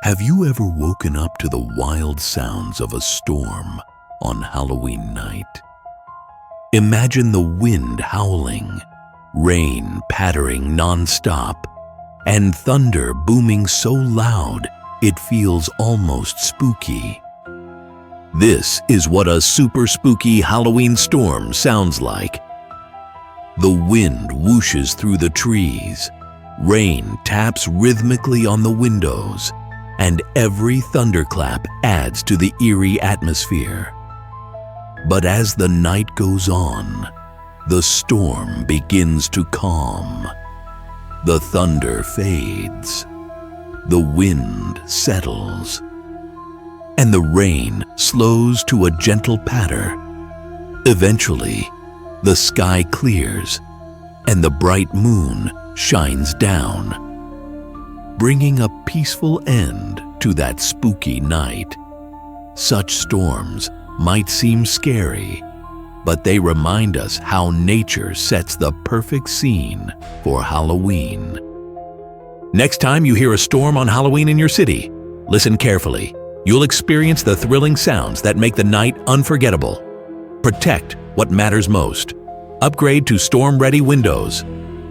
Have you ever woken up to the wild sounds of a storm on Halloween night? Imagine the wind howling, rain pattering non-stop, and thunder booming so loud it feels almost spooky. This is what a super spooky Halloween storm sounds like. The wind whooshes through the trees, rain taps rhythmically on the windows, and every thunderclap adds to the eerie atmosphere. But as the night goes on, the storm begins to calm. The thunder fades, the wind settles, and the rain slows to a gentle patter. Eventually, the sky clears and the bright moon shines down, bringing a peaceful end to that spooky night. Such storms might seem scary, but they remind us how nature sets the perfect scene for Halloween. Next time you hear a storm on Halloween in your city, listen carefully. You'll experience the thrilling sounds that make the night unforgettable. Protect what matters most. Upgrade to storm-ready windows.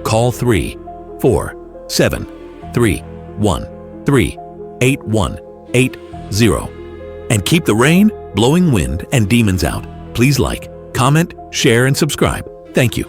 Call 347-313-8180 and keep the rain, blowing wind, and demons out. Please like, comment, share, and subscribe. Thank you.